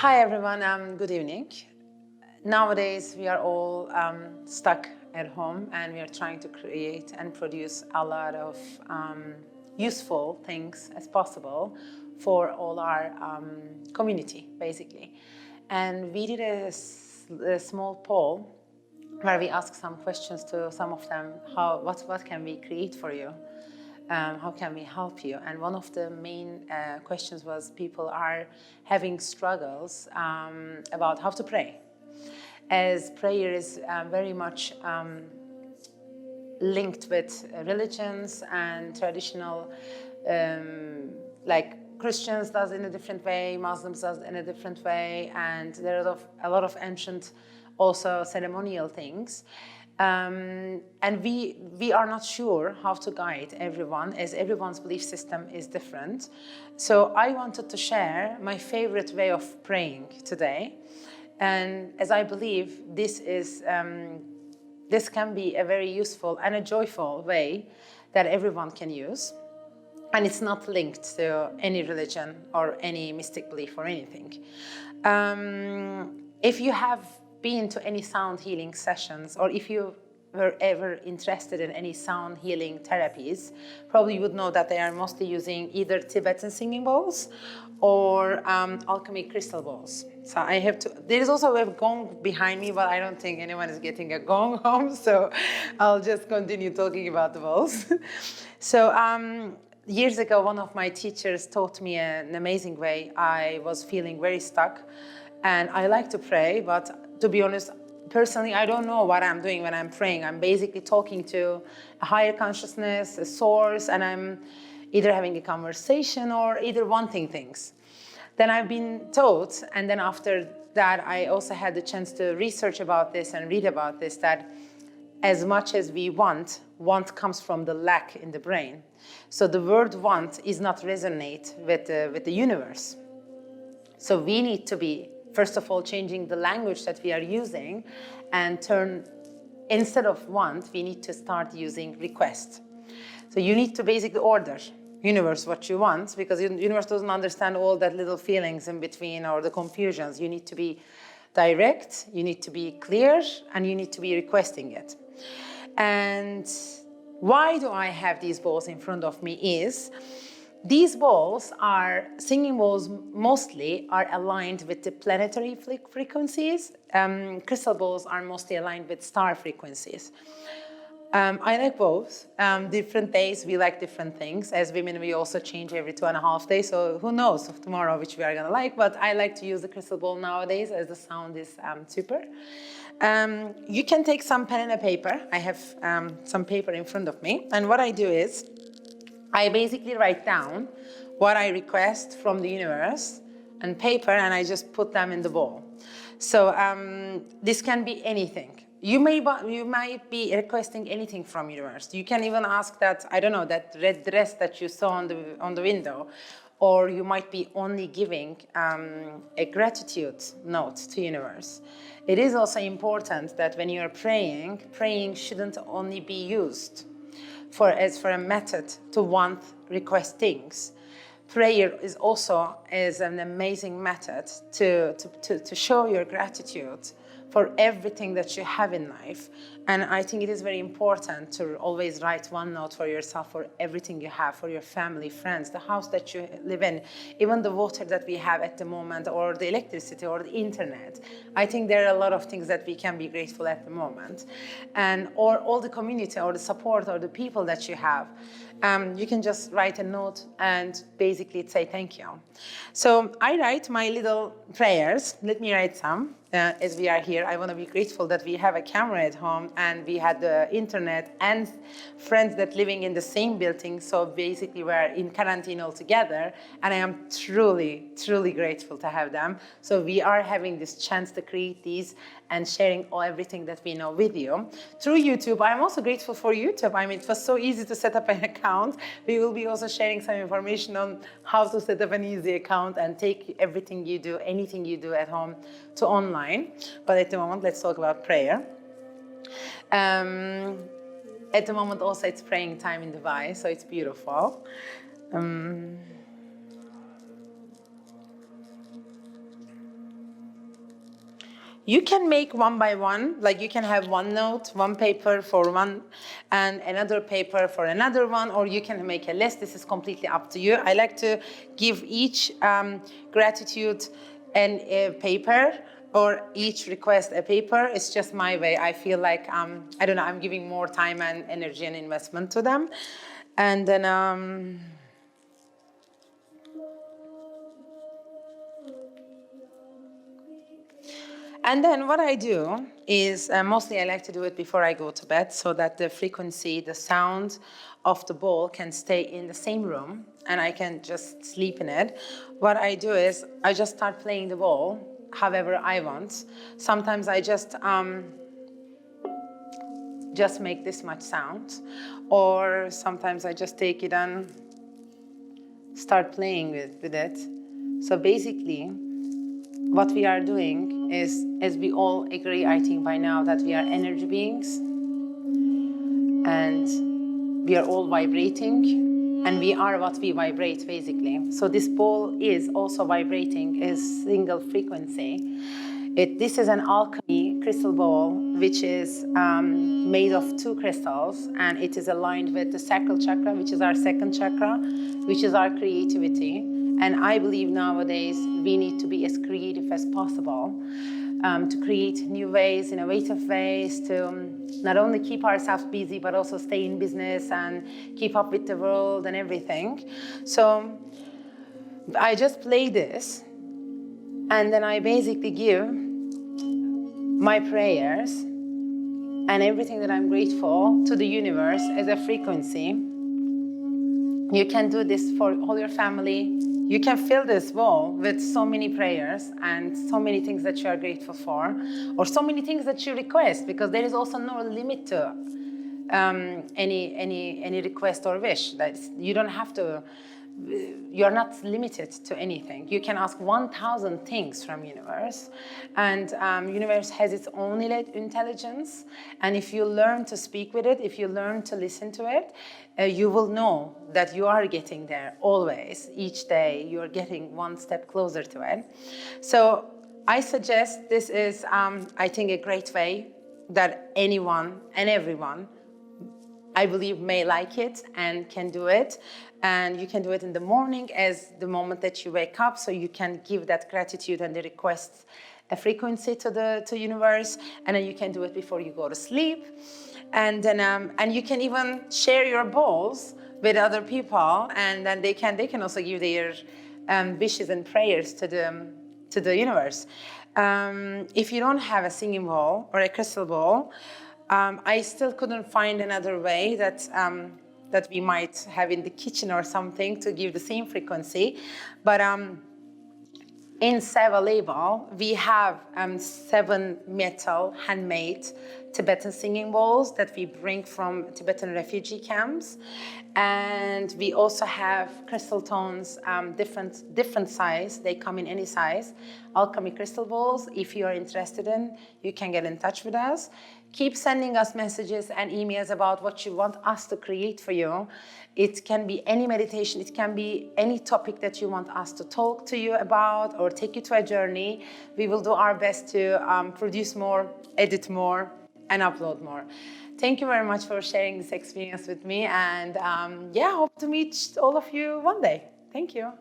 Hi everyone, good evening. Nowadays we are all stuck at home and we are trying to create and produce a lot of useful things as possible for all our community basically. And we did a small poll where we asked some questions to some of them. What can we create for you? How can we help you? And one of the main questions was people are having struggles about how to pray, as prayer is very much linked with religions and traditional, like Christians does in a different way, Muslims does in a different way, and there are a lot of ancient also ceremonial things. And we are not sure how to guide everyone, as everyone's belief system is different. So I wanted to share my favorite way of praying today. And as I believe this can be a very useful and a joyful way that everyone can use. And it's not linked to any religion or any mystic belief or anything. If you have been to any sound healing sessions, or if you were ever interested in any sound healing therapies, probably you would know that they are mostly using either Tibetan singing bowls or alchemy crystal balls. So there is also a gong behind me, but I don't think anyone is getting a gong home, so I'll just continue talking about the bowls. So years ago, one of my teachers taught me an amazing way. I was feeling very stuck, and I like to pray, but to be honest, personally, I don't know what I'm doing when I'm praying. I'm basically talking to a higher consciousness, a source, and I'm either having a conversation or either wanting things. Then I've been taught, and then after that, I also had the chance to research about this and read about this, that as much as we want comes from the lack in the brain. So the word want is not resonate with the universe. So we need to be, first of all, changing the language that we are using and instead of want, we need to start using request. So you need to basically order universe what you want, because the universe doesn't understand all that little feelings in between or the confusions. You need to be direct, you need to be clear, and you need to be requesting it. And why do I have these balls in front of me is, these balls are, singing bowls mostly are aligned with the planetary frequencies. Crystal balls are mostly aligned with star frequencies. I like both. Different days, we like different things. As women, we also change every 2.5 days, so who knows of tomorrow which we are gonna like, but I like to use the crystal ball nowadays as the sound is super. You can take some pen and a paper. I have some paper in front of me, and what I do is, I basically write down what I request from the universe on paper, and I just put them in the bowl. So this can be anything. You might be requesting anything from universe. You can even ask that, I don't know, that red dress that you saw on the window, or you might be only giving a gratitude note to universe. It is also important that when you are praying shouldn't only be used as for a method to request things. Prayer is also an amazing method to show your gratitude for everything that you have in life. And I think it is very important to always write one note for yourself for everything you have, for your family, friends, the house that you live in, even the water that we have at the moment, or the electricity, or the internet. I think there are a lot of things that we can be grateful at the moment. Or all the community, or the support, or the people that you have. You can just write a note and basically say thank you. So I write my little prayers. Let me write some. As we are here, I want to be grateful that we have a camera at home and we had the internet and friends that living in the same building. So basically we're in quarantine all together, and I am truly, truly grateful to have them. So we are having this chance to create these and sharing everything that we know with you. Through YouTube, I'm also grateful for YouTube. I mean, it was so easy to set up an account. We will be also sharing some information on how to set up an easy account and take everything you do, anything you do at home, to online. But at the moment, let's talk about prayer. At the moment also it's praying time in Dubai, so it's beautiful. You can make one by one, like you can have one note, one paper for one, and another paper for another one, or you can make a list. This is completely up to you. I like to give each gratitude a paper, or each request a paper. It's just my way. I feel like, I don't know, I'm giving more time and energy and investment to them. And then, and then what I do is, mostly I like to do it before I go to bed, so that the frequency, the sound of the ball can stay in the same room and I can just sleep in it. What I do is I just start playing the ball however I want. Sometimes I just make this much sound, or sometimes I just take it and start playing with it. So basically, what we are doing is, as we all agree, I think by now, that we are energy beings and we are all vibrating, and we are what we vibrate, basically. So this ball is also vibrating a single frequency. This is an alchemy crystal ball, which is made of 2 crystals, and it is aligned with the sacral chakra, which is our second chakra, which is our creativity. And I believe nowadays we need to be as creative as possible, to create new ways, innovative ways, to not only keep ourselves busy, but also stay in business and keep up with the world and everything. So I just play this, and then I basically give my prayers and everything that I'm grateful to the universe as a frequency. You can do this for all your family. You can fill this wall with so many prayers and so many things that you are grateful for, or so many things that you request, because there is also no limit to any request or wish. That you don't have to. You're not limited to anything. You can ask 1,000 things from universe, and universe has its own intelligence. And if you learn to speak with it, if you learn to listen to it, you will know that you are getting there always. Each day you're getting one step closer to it. So I suggest this is, I think, a great way that anyone and everyone, I believe, may like it and can do it. And you can do it in the morning as the moment that you wake up, so you can give that gratitude and the requests a frequency to the universe. And then you can do it before you go to sleep. And then and you can even share your balls with other people, and then they can also give their wishes and prayers to the universe. If you don't have a singing ball or a crystal ball, I still couldn't find another way that we might have in the kitchen or something to give the same frequency. But in Seva label, we have 7 metal handmade Tibetan singing bowls that we bring from Tibetan refugee camps. And we also have crystal tones, different size. They come in any size. Alchemy crystal bowls. If you are interested in, you can get in touch with us. Keep sending us messages and emails about what you want us to create for you. It can be any meditation, it can be any topic that you want us to talk to you about or take you to a journey. We will do our best to produce more, edit more, and upload more. Thank you very much for sharing this experience with me, and yeah, hope to meet all of you one day. Thank you.